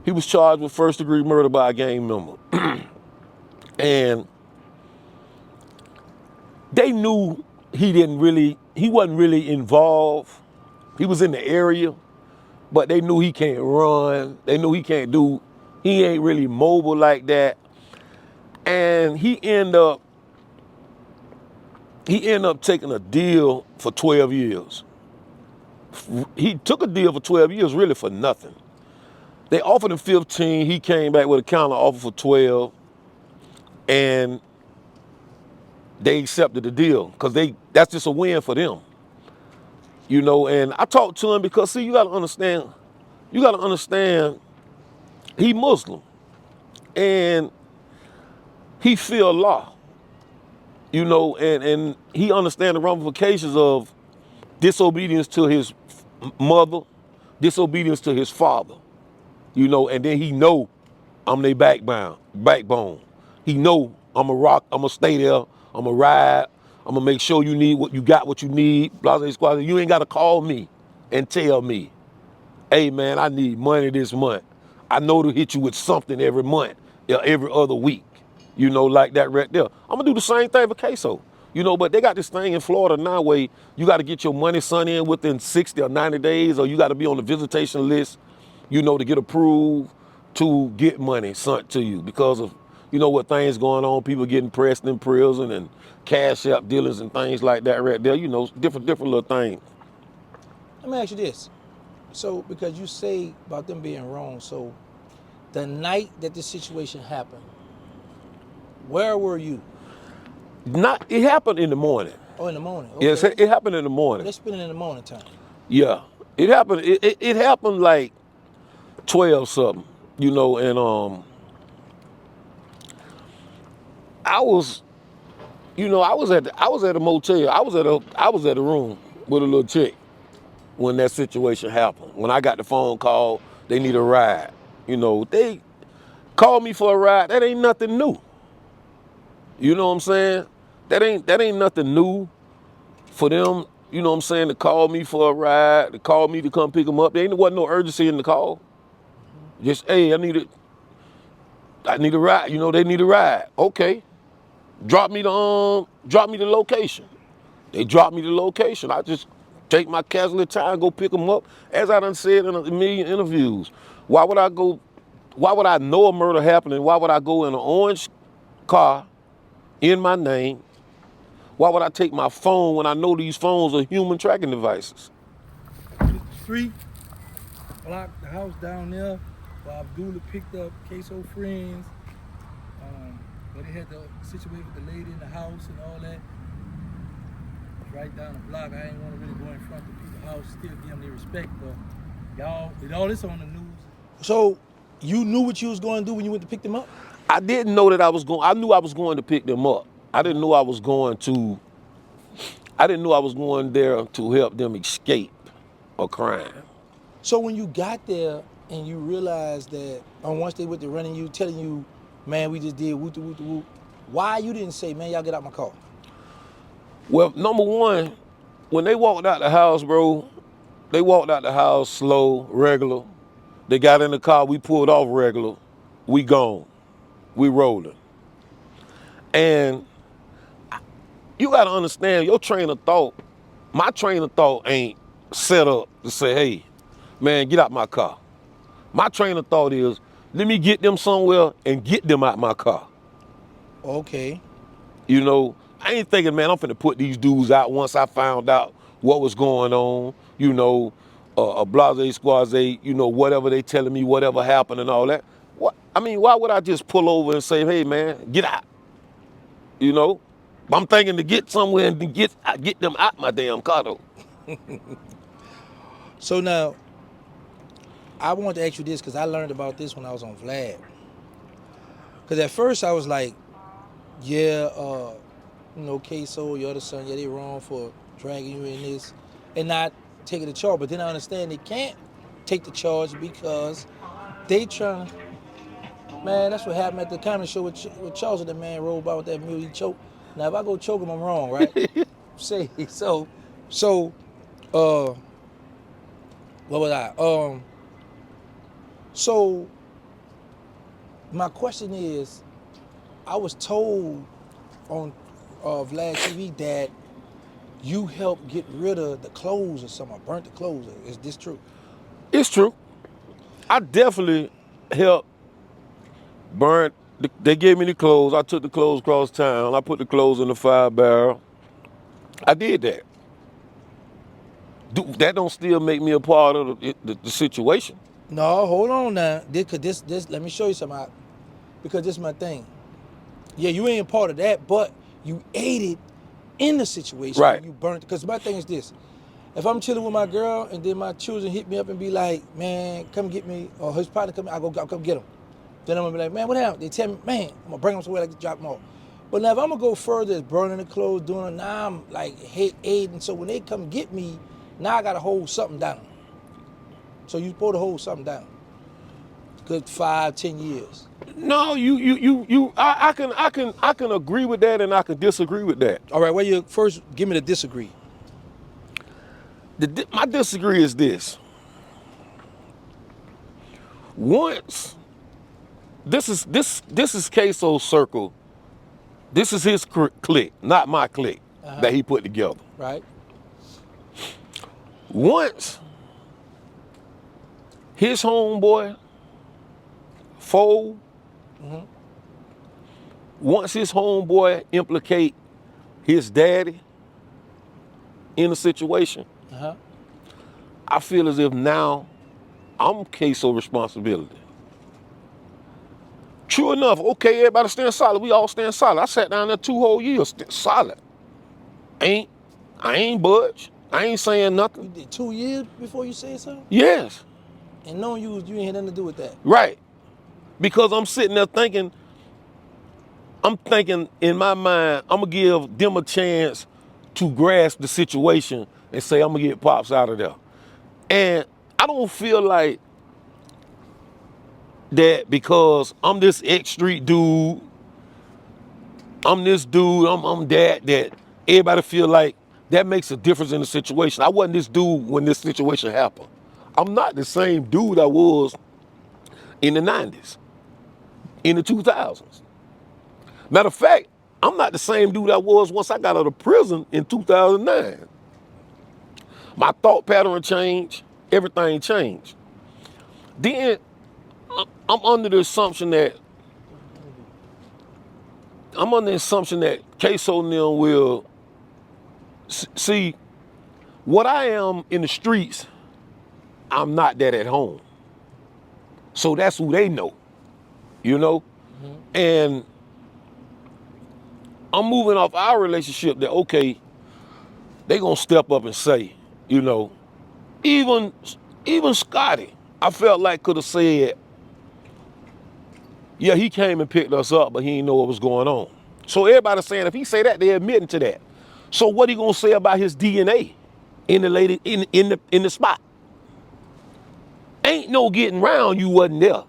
He was charged with first-degree murder by a gang member. And they knew he wasn't really involved. He was in the area, but they knew he can't run. They knew he ain't really mobile like that. And he ended up taking a deal for 12 years. He took a deal for 12 years really for nothing. They offered him 15. He came back with a counter offer for 12. And they accepted the deal because that's just a win for them. And I talked to him because, see, you gotta understand, he Muslim and he feel law, and he understand the ramifications of disobedience to his mother, disobedience to his father, and then he know I'm their backbone. He know I'm a rock, I'm gonna stay there, I'm gonna ride, I'm gonna make sure you got what you need, blah, blah, blah. You ain't gotta call me and tell me, hey man, I need money this month. I know to hit you with something every month, every other week, like that right there. I'm gonna do the same thing for queso, but they got this thing in Florida now where you gotta get your money sent in within 60 or 90 days, or you gotta be on the visitation list, to get approved to get money sent to you because of, what things going on, people getting pressed in prison and cash app dealers and things like that right there, different little things. Let me ask you this. So, because you say about them being wrong, so the night that this situation happened, where were you? It happened in the morning. Oh, in the morning. Okay. Yes, it happened in the morning. They spending in the morning time. Yeah, it happened. It happened like 12 something, and I was, I was at a motel. I was at a room with a little chick when that situation happened. When I got the phone call, they need a ride. They called me for a ride. That ain't nothing new. You know what I'm saying? That ain't nothing new for them. You know what I'm saying? To call me for a ride, to call me to come pick them up. There wasn't no urgency in the call. Just, hey, I need a ride. They need a ride. Okay. Drop me the location. They dropped me the location. I just take my casual time, go pick them up. As I done said in a million interviews, why would I know a murder happening? Why would I go in an orange car in my name? Why would I take my phone when I know these phones are human tracking devices? The street, blocked the house down there, where Abdullah picked up Queso friends, where they had the situation with the lady in the house and all that. It's right down the block. I ain't want to really go in front of people's house, still give them their respect, but y'all, with all this on the news. So, you knew what you was going to do when you went to pick them up? I didn't know that I knew I was going to pick them up. I didn't know I was going there to help them escape a crime. So when you got there and you realized that, once they went to running you, telling you, man, we just did whoop de whoop de whoop, why you didn't say, man, y'all get out my car? Well, number one, when they walked out the house, bro, they walked out the house slow, regular. They got in the car, we pulled off regular. We gone. We rolling. And you gotta understand, your train of thought, my train of thought ain't set up to say, hey, man, get out my car. My train of thought is, let me get them somewhere and get them out my car. Okay. I ain't thinking, man, I'm finna put these dudes out once I found out what was going on, a blase squaze, whatever they telling me, whatever happened and all that. Why would I just pull over and say, hey, man, get out? I'm thinking to get somewhere and to get them out my damn car, though. So now, I want to ask you this because I learned about this when I was on Vlad. Because at first I was like, yeah, Queso, your other son, yeah, they wrong for dragging you in this and not taking the charge. But then I understand they can't take the charge because they trying to, man, that's what happened at the comedy show with Charles. That man rolled by with that mule, he choked. Now, if I go choke him, I'm wrong, right? What was I? So My question is, I was told on Vlad TV that you helped get rid of the clothes or something, or burnt the clothes. Is this true? It's true. I definitely helped burn. They gave me the clothes. I took the clothes across town. I put the clothes in the fire barrel. I did that. That don't still make me a part of the situation. No, hold on now. This, let me show you something. Because this is my thing. Yeah, you ain't part of that, but you aided in the situation Right. when you burnt. Because my thing is this: if I'm chilling with my girl and then my children hit me up and be like, "Man, come get me," or his partner come, I'll come get them. Then I'm gonna be like, "Man, what happened?" They tell me, "Man, I'm gonna bring them somewhere, like drop them off." But now if I'm gonna go further, it's burning the clothes, doing it. Now I'm like aiding. So when they come get me, now I gotta hold something down. So you supposed to hold something down. Good 5-10 years. No, I can agree with that and I can disagree with that. All right, well, you first give me the disagree. My disagree is this. Once this is Queso's circle. This is his clique, not my clique that he put together. Right. Once his homeboy, Foe, once his homeboy implicate his daddy in a situation, I feel as if now I'm Queso's responsibility. True enough, okay, everybody stand solid. We all stand solid. I sat down there 2 whole years, solid. I ain't budge. I ain't saying nothing. You did 2 years before you said something? Yes. And knowing you ain't had nothing to do with that. Right. Because I'm sitting there thinking in my mind, I'm gonna give them a chance to grasp the situation and say I'm gonna get Pops out of there. And I don't feel like that because I'm this X Street dude, I'm this dude, I'm that everybody feel like that makes a difference in the situation. I wasn't this dude when this situation happened. I'm not the same dude I was in the 90s, in the 2000s. Matter of fact, I'm not the same dude I was once I got out of prison in 2009. My thought pattern changed, everything changed. Then I'm under the assumption that Queso and them will see what I am in the streets. I'm not that at home. So that's who they know, you know? And I'm moving off our relationship that, okay, they gonna step up and say, you know, even Scotty, I felt like could have said, yeah, he came and picked us up, but he didn't know what was going on. So everybody's saying if he say that, they're admitting to that. So what he gonna say about his DNA in the lady in the spot? Ain't no getting around you wasn't there.